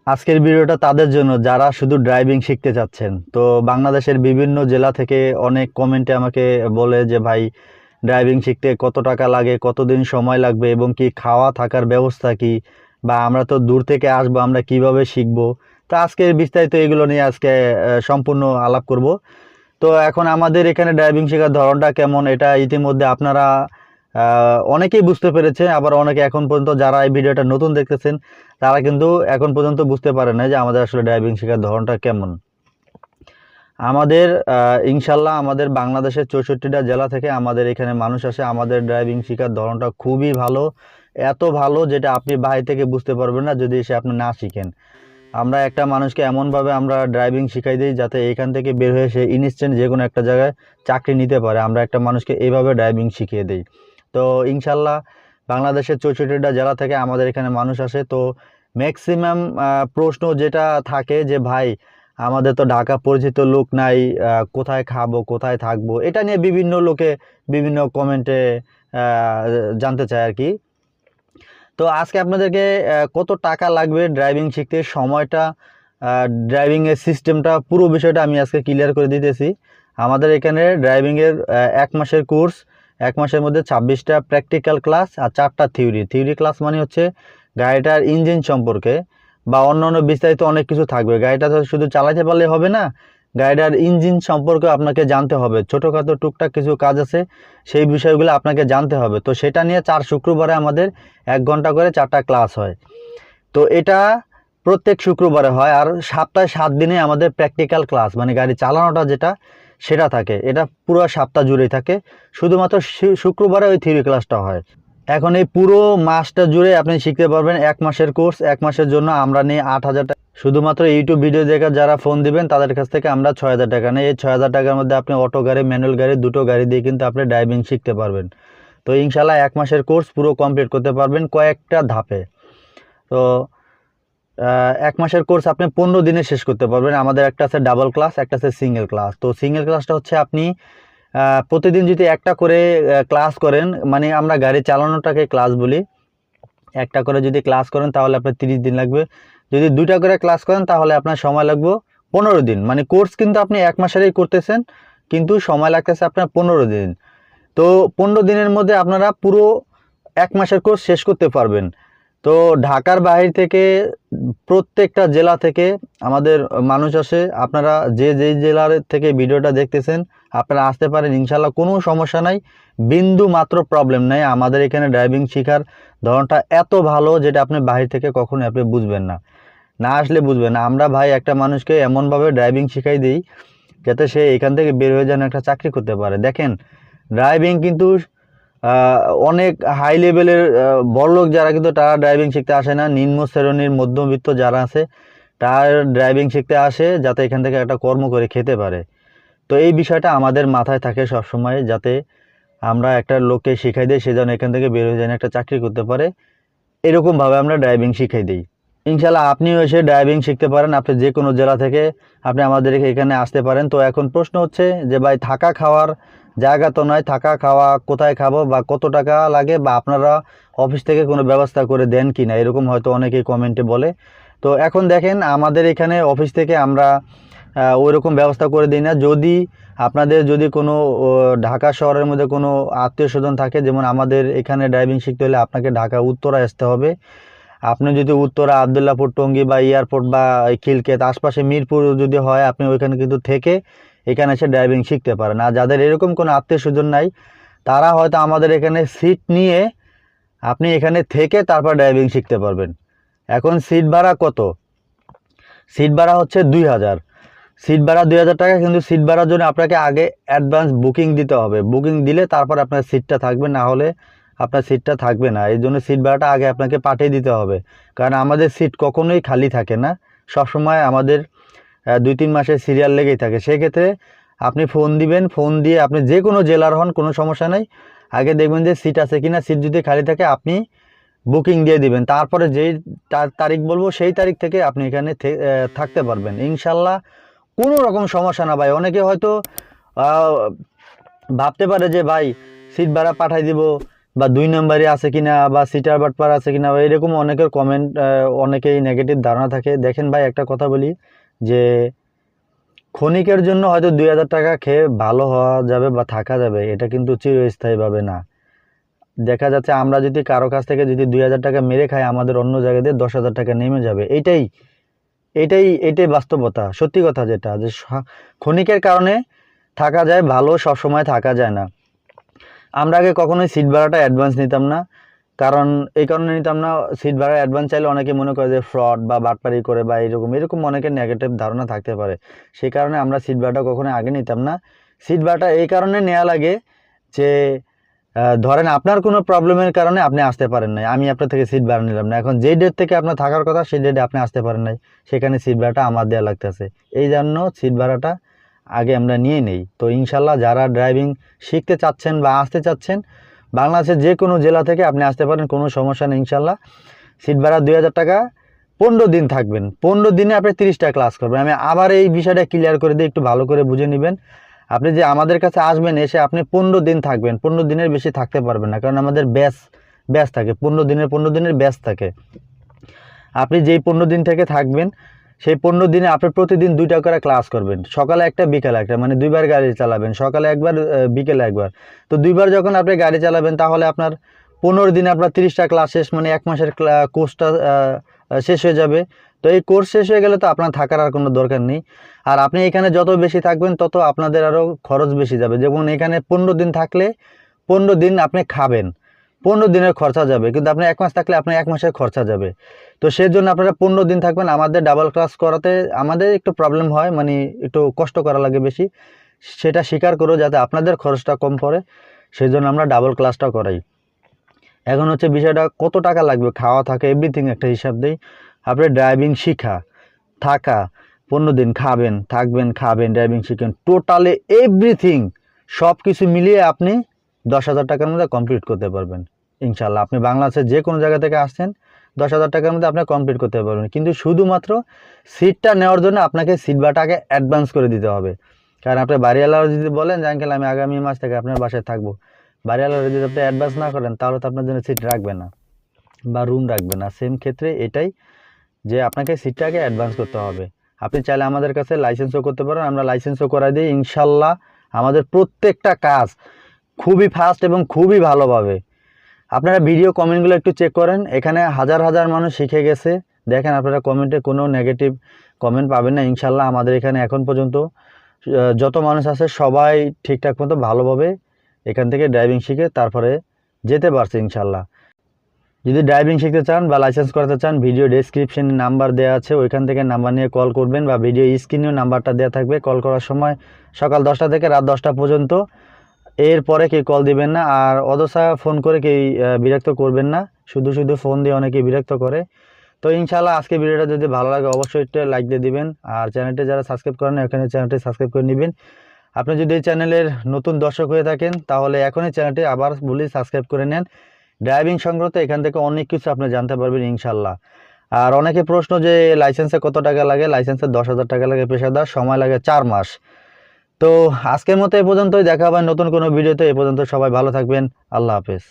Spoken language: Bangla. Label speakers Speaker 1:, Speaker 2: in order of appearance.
Speaker 1: আজকের ভিডিওটা তাদের জন্য যারা শুধু ড্রাইভিং শিখতে চাচ্ছেন। তো বাংলাদেশের বিভিন্ন জেলা থেকে অনেক কমেন্টে আমাকে বলে যে ভাই, ড্রাইভিং শিখতে কত টাকা লাগে, কতদিন সময় লাগবে এবং কি খাওয়া থাকার ব্যবস্থা কি, বা আমরা তো দূর থেকে আসবো, আমরা কিভাবে শিখবো। তো আজকের বিস্তারিত এগুলো নিয়ে আজকে সম্পূর্ণ আলাপ করব। তো এখন আমাদের এখানে ড্রাইভিং শেখার ধরনটা কেমন, এটা ইতিমধ্যে আপনারা অনেকেই বুঝতে পেরেছে, আবার অনেকে এখন পর্যন্ত যারা এই ভিডিওটা নতুন দেখতেছেন তারা কিন্তু এখন পর্যন্ত বুঝতে পারে না যে আমাদের আসলে ড্রাইভিং শেখার ধরনটা কেমন। আমাদের ইনশাল্লাহ আমাদের বাংলাদেশের 64টা জেলা থেকে আমাদের এখানে মানুষ আসে। আমাদের ড্রাইভিং শেখার ধরনটা খুবই ভালো, এত ভালো যেটা আপনি বাইরে থেকে বুঝতে পারবেন না যদি সে আপনি না শিখেন। আমরা একটা মানুষকে এমনভাবে আমরা ড্রাইভিং শিখাই দিই যাতে এখান থেকে বের হয়ে সে ইনস্ট্যান্ট যে কোনো একটা জায়গায় চাকরি নিতে পারে। আমরা একটা মানুষকে এইভাবে ড্রাইভিং শিখিয়ে দিই। তো ইনশাল্লাহ বাংলাদেশের 64টা জেলা থেকে আমাদের এখানে মানুষ আসে। তো ম্যাক্সিমাম প্রশ্ন যেটা থাকে যে ভাই, আমাদের তো ঢাকা পরিচিত লোক নাই, কোথায় খাবো, কোথায় থাকবো, এটা নিয়ে বিভিন্ন লোকে বিভিন্ন কমেন্টে জানতে চায় আর কি। তো আজকে আপনাদেরকে কত টাকা লাগবে ড্রাইভিং শিখতে, সময়টা, ড্রাইভিংয়ের সিস্টেমটা, পুরো বিষয়টা আমি আজকে ক্লিয়ার করে দিতেছি। আমাদের এখানে ড্রাইভিংয়ের 1 মাসের কোর্স, 1 মাসের মধ্যে 26টা প্র্যাকটিক্যাল ক্লাস আর 4টা থিওরি ক্লাস। মানে হচ্ছে গাড়িটার ইঞ্জিন সম্পর্কে বা অন্যান্য বিস্তারিত অনেক কিছু থাকবে। গাড়িটা তো শুধু চালাতে পারলে হবে না, গাড়িটার ইঞ্জিন সম্পর্কে আপনাকে জানতে হবে। ছোটোখাটো টুকটাক কিছু কাজ আছে, সেই বিষয়গুলো আপনাকে জানতে হবে। তো সেটা নিয়ে 4 শুক্রবারে আমাদের 1 ঘন্টা করে 4টা ক্লাস হয়। তো এটা প্রত্যেক শুক্রবারে হয়। আর সপ্তাহে 7 দিনে আমাদের প্র্যাকটিক্যাল ক্লাস, মানে গাড়ি চালানোটা যেটা সেটা থাকে। এটা পুরো সপ্তাহ জুড়েই থাকে, শুধুমাত্র শুক্রবারে ওই থিওরি ক্লাসটা হয়। এখন এই পুরো মাসটা জুড়ে আপনি শিখতে পারবেন। 1 মাসের কোর্স, 1 মাসের জন্য আমরা নিই 8,000 টাকা। শুধুমাত্র ইউটিউব ভিডিও দেখে যারা ফোন দিবেন তাদের কাছ থেকে আমরা 6,000 টাকা নিই। এই 6,000 টাকার মধ্যে আপনি অটো গাড়ি, ম্যানুয়াল গাড়ি, দুটো গাড়ি দিয়ে কিন্তু আপনি ড্রাইভিং শিখতে পারবেন। তো ইনশাল্লাহ 1 মাসের কোর্স পুরো কমপ্লিট করতে পারবেন কয়েকটা ধাপে। তো 1 মাসের কোর্স আপনি 15 দিনে শেষ করতে পারবেন। আমাদের একটা আছে ডাবল ক্লাস, একটা আছে সিঙ্গেল ক্লাস। তো সিঙ্গেল ক্লাসটা হচ্ছে আপনি প্রতিদিন যদি একটা করে ক্লাস করেন, মানে আমরা গাড়ি চালানোটাকে ক্লাস বলি, একটা করে যদি ক্লাস করেন তাহলে আপনার 30 দিন লাগবে। যদি 2টা করে ক্লাস করেন তাহলে আপনার সময় লাগবে 15 দিন। মানে কোর্স কিন্তু আপনি 1 মাসেরই করতেছেন, কিন্তু সময় লাগতেছে আপনার 15 দিন। তো 15 দিনের মধ্যে আপনারা পুরো 1 মাসের কোর্স শেষ করতে পারবেন। তো ঢাকার বাইরে থেকে প্রত্যেকটা জেলা থেকে আমাদের মানুষ আসে। আপনারা যে যেই জেলার থেকে ভিডিওটা দেখতেছেন আপনারা আসতে পারেন, ইনশাল্লাহ কোনো সমস্যা নাই, বিন্দু মাত্র প্রবলেম নাই। আমাদের এখানে ড্রাইভিং শেখার ধরনটা এত ভালো যেটা আপনি বাইরে থেকে কখনো আপনি বুঝবেন না, না আসলে বুঝবেন না। আমরা ভাই একটা মানুষকে এমনভাবে ড্রাইভিং শিখাই দিই যাতে সে এখান থেকে বের হয়ে যেন একটা চাকরি করতে পারে। দেখেন, ড্রাইভিং কিন্তু অনেক হাই লেভেলের বড়লোক যারা কিন্তু তারা ড্রাইভিং শিখতে আসে না। নিম্ন শ্রেণীর মধ্যবিত্ত যারা আছে তার ড্রাইভিং শিখতে আসে যাতে এখান থেকে একটা কর্ম করে খেতে পারে। তো এই বিষয়টা আমাদের মাথায় থাকে সবসময়, যাতে আমরা একটা লোককে শিখাই দিই সে যেন এখান থেকে বের হয়ে যেন একটা চাকরি করতে পারে, এরকমভাবে আমরা ড্রাইভিং শিখাই দিই। ইনশাল্লাহ আপনিও এসে ড্রাইভিং শিখতে পারেন। আপনি যে কোনো জেলা থেকে আপনি আমাদের এখানে আসতে পারেন। তো এখন প্রশ্ন হচ্ছে যে ভাই, থাকা খাওয়ার জায়গা তো নয়, থাকা খাওয়া কোথায় খাবো বা কত টাকা লাগে, বা আপনারা অফিস থেকে কোনো ব্যবস্থা করে দেন কি না, এরকম হয়তো অনেকেই কমেন্টে বলে। তো এখন দেখেন, আমাদের এখানে অফিস থেকে আমরা ওই রকম ব্যবস্থা করে দিই না। যদি আপনাদের যদি কোনো ঢাকা শহরের মধ্যে কোনো আত্মীয় স্বজন থাকে, যেমন আমাদের এখানে ড্রাইভিং শিখতে হলে আপনাকে ঢাকা উত্তরা আসতে হবে। আপনি যদি উত্তরা, আবদুল্লাপুর, টঙ্গী বা এয়ারপোর্ট বা খিলক্ষেত আশপাশে মিরপুর যদি হয়, আপনি ওইখানে কিন্তু থেকে এখানে এসে ড্রাইভিং শিখতে পারেন। আর যাদের এরকম কোনো আত্মীয় স্বজন নাই, তারা হয়তো আমাদের এখানে সিট নিয়ে আপনি এখানে থেকে তারপর ড্রাইভিং শিখতে পারবেন। এখন সিট ভাড়া কত? সিট ভাড়া হচ্ছে 2,000। সিট ভাড়া 2,000 টাকা, কিন্তু সিট ভাড়ার জন্য আপনাকে আগে অ্যাডভান্স বুকিং দিতে হবে। বুকিং দিলে তারপর আপনার সিটটা থাকবে, না হলে আপনার সিটটা থাকবে না। এই জন্য সিট ভাড়াটা আগে আপনাকে পাঠিয়ে দিতে হবে, কারণ আমাদের সিট কখনোই খালি থাকে না, সবসময় আমাদের 2-3 মাসের সিরিয়াল লেগেই থাকে। সেক্ষেত্রে আপনি ফোন দিবেন, ফোন দিয়ে আপনি যে কোনো জেলার হন কোনো সমস্যা নেই, আগে দেখবেন যে সিট আছে কিনা। সিট যদি খালি থাকে আপনি বুকিং দিয়ে দিবেন, তারপরে যেই তারিখ বলবো সেই তারিখ থেকে আপনি এখানে থাকতে পারবেন ইনশাল্লাহ। কোনো রকম সমস্যা না ভাই। অনেকে হয়তো ভাবতে পারে যে ভাই, সিট ভাড়া পাঠাই দিব, বা 2 নম্বরই আছে কিনা বা সিটার বাটপার আছে কিনা, এরকম অনেকের কমেন্ট, অনেকেই নেগেটিভ ধারণা থাকে। দেখেন ভাই, একটা কথা বলি যে ক্ষণিকের জন্য হয়তো 2000 টাকা খেয়ে ভালো হওয়া যাবে বা থাকা যাবে, এটা কিন্তু চিরস্থায়ীভাবে না। দেখা যাচ্ছে আমরা যদি কারো কাছ থেকে যদি 2000 টাকা মেরে খাই, আমাদের অন্য জায়গায় দিয়ে 10,000 টাকা নেমে যাবে। এটাই বাস্তবতা, সত্যি কথা, যেটা যে ক্ষণিকের কারণে থাকা যায় ভালো, সব সময় থাকা যায় না। আমরা আগে কখনোই সিট ভাড়াটা অ্যাডভান্স নিতাম না, কারণ এই কারণে নিতাম না, সিট ভাড়া অ্যাডভান্স চাইলে অনেকে মনে করে যে ফ্রড বা বাটপারি করে বা এরকম অনেকের নেগেটিভ ধারণা থাকতে পারে। সেই কারণে আমরা সিট ভাড়াটা কখনোই আগে নিতাম না। সিট ভাড়াটা এই কারণে নেওয়া লাগে যে ধরেন আপনার কোনো প্রবলেমের কারণে আপনি আসতে পারেন নাই, আমি আপনার থেকে সিট ভাড়া নিলাম না, এখন যেই ডেট থেকে আপনার থাকার কথা সেই ডেটে আপনি আসতে পারেন নাই, সেখানে সিট ভাড়াটা আমার দেওয়া লাগতেছে। এই জন্য সিট ভাড়াটা আগে আমরা নিয়ে নেই। তো ইনশাল্লাহ যারা ড্রাইভিং শিখতে চাচ্ছেন বা আসতে চাচ্ছেন, বাংলাদেশের যে কোনো জেলা থেকে আপনি আসতে পারেন, কোনো সমস্যা নেই ইনশাল্লাহ। সিট ভাড়া 2000 টাকা, 15 দিন থাকবেন, 15 দিনে আপনি 30টা ক্লাস করবেন। আমি আবার এই বিষয়টা ক্লিয়ার করে দিই, একটু ভালো করে বুঝে নেবেন। আপনি যে আমাদের কাছে আসবেন, এসে আপনি 15 দিন থাকবেন, 15 দিনের বেশি থাকতে পারবেন না, কারণ আমাদের ব্যাচ থাকে 15 দিনের ব্যাচ থাকে। আপনি যেই 15 দিন থেকে থাকবেন, সেই 15 দিনে আপনি প্রতিদিন 2টা করে ক্লাস করবেন, সকালে একটা বিকালে একটা, মানে 2বার গাড়ি চালাবেন, সকালে একবার বিকেলে একবার। তো 2বার যখন আপনি গাড়ি চালাবেন, তাহলে আপনার 15 দিনে আপনার 30টা ক্লাস শেষ, মানে 1 মাসের কোর্সটা শেষ হয়ে যাবে। তো এই কোর্স শেষ হয়ে গেলে তো আপনার থাকার আর কোনো দরকার নেই। আর আপনি এখানে যত বেশি থাকবেন তত আপনাদের আরও খরচ বেশি যাবে। যেমন এখানে 15 দিন থাকলে 15 দিন আপনি খাবেন, 15 দিনের খরচা যাবে, কিন্তু আপনি 1 মাস থাকলে আপনার 1 মাসের খরচা যাবে। তো সেজন্য আপনারা 15 দিন থাকবেন। আমাদের ডাবল ক্লাস করাতে আমাদের একটু প্রবলেম হয়, মানে একটু কষ্ট করা লাগে বেশি, সেটা স্বীকার করো, যাতে আপনাদের খরচটা কম পড়ে, সেই জন্য আমরা ডাবল ক্লাসটা করাই। এখন হচ্ছে বিষয়টা কত টাকা লাগবে, খাওয়া থাকা এভরিথিং একটা হিসাব দেই। আপনি ড্রাইভিং শিখা, থাকা, 15 দিন খাবেন, থাকবেন, খাবেন, ড্রাইভিং শিখেন, টোটালি এভরিথিং সব কিছু মিলিয়ে আপনি 10,000 টাকার মধ্যে কমপ্লিট করতে পারবেন ইনশাল্লাহ। আপনি বাংলাদেশের যে কোনো জায়গা থেকে আসছেন, 10,000 টাকার মধ্যে আপনি কমপ্লিট করতে পারবেন। কিন্তু শুধুমাত্র সিটটা নেওয়ার জন্য আপনাকে সিট ভাড়াটাকে অ্যাডভান্স করে দিতে হবে। কারণ আপনি বাড়িওয়ালারা যদি বলেন যে আঙ্কেল আমি আগামী মাস থেকে আপনার বাসায় থাকবো, বাড়িওয়ালারা যদি আপনি অ্যাডভান্স না করেন, তাহলে তো আপনার জন্য সিট রাখবে না বা রুম রাখবে না। সেম ক্ষেত্রে এটাই, যে আপনাকে সিটটাকে অ্যাডভান্স করতে হবে। আপনি চাইলে আমাদের কাছে লাইসেন্সও করতে পারেন, আমরা লাইসেন্সও করাই দিই ইনশাল্লাহ। আমাদের প্রত্যেকটা কাজ খুবই ফাস্ট এবং খুবই ভালোভাবে। আপনারা ভিডিও কমেন্টগুলো একটু চেক করেন, এখানে হাজার হাজার মানুষ শিখে গেছে। দেখেন, আপনারা কমেন্টে কোনো নেগেটিভ কমেন্ট পাবেন না ইনশাল্লাহ। আমাদের এখানে এখন পর্যন্ত যত মানুষ আছে সবাই ঠিকঠাক মতো ভালোভাবে এখান থেকে ড্রাইভিং শিখে তারপরে যেতে পারছে ইনশাল্লাহ। যদি ড্রাইভিং শিখতে চান বা লাইসেন্স করাতে চান, ভিডিও ডেসক্রিপশনে নাম্বার দেওয়া আছে, ওইখান থেকে নাম্বার নিয়ে কল করবেন, বা ভিডিও স্ক্রিনেও নাম্বারটা দেওয়া থাকবে। কল করার সময় সকাল 10টা থেকে রাত 10টা পর্যন্ত, এরপরে কেউ কল দিবেন না। আর অযথা ফোন করে কেউ বিরক্ত করবেন না, শুধু শুধু ফোন দিয়ে অনেকে বিরক্ত করে। তো ইনশাল্লাহ আজকে ভিডিওটা যদি ভালো লাগে অবশ্যই একটা লাইক দিয়ে দিবেন, আর চ্যানেলটি যারা সাবস্ক্রাইব করেন এখানে চ্যানেলটি সাবস্ক্রাইব করে নেবেন। আপনি যদি এই চ্যানেলের নতুন দর্শক হয়ে থাকেন, তাহলে এখনই চ্যানেলটি আবার বলি সাবস্ক্রাইব করে নেন। ড্রাইভিং সংক্রান্ত এখান থেকে অনেক কিছু আপনি জানতে পারবেন ইনশাল্লাহ। আর অনেকে প্রশ্ন যে লাইসেন্সে কত টাকা লাগে, লাইসেন্সে 10,000 টাকা লাগে পেশাদার, সময় লাগে 4 মাস। তো আজকের মতো এ পর্যন্তই, দেখা হবে নতুন কোনো ভিডিওতে। এ পর্যন্ত সবাই ভালো থাকবেন, আল্লাহ হাফেজ।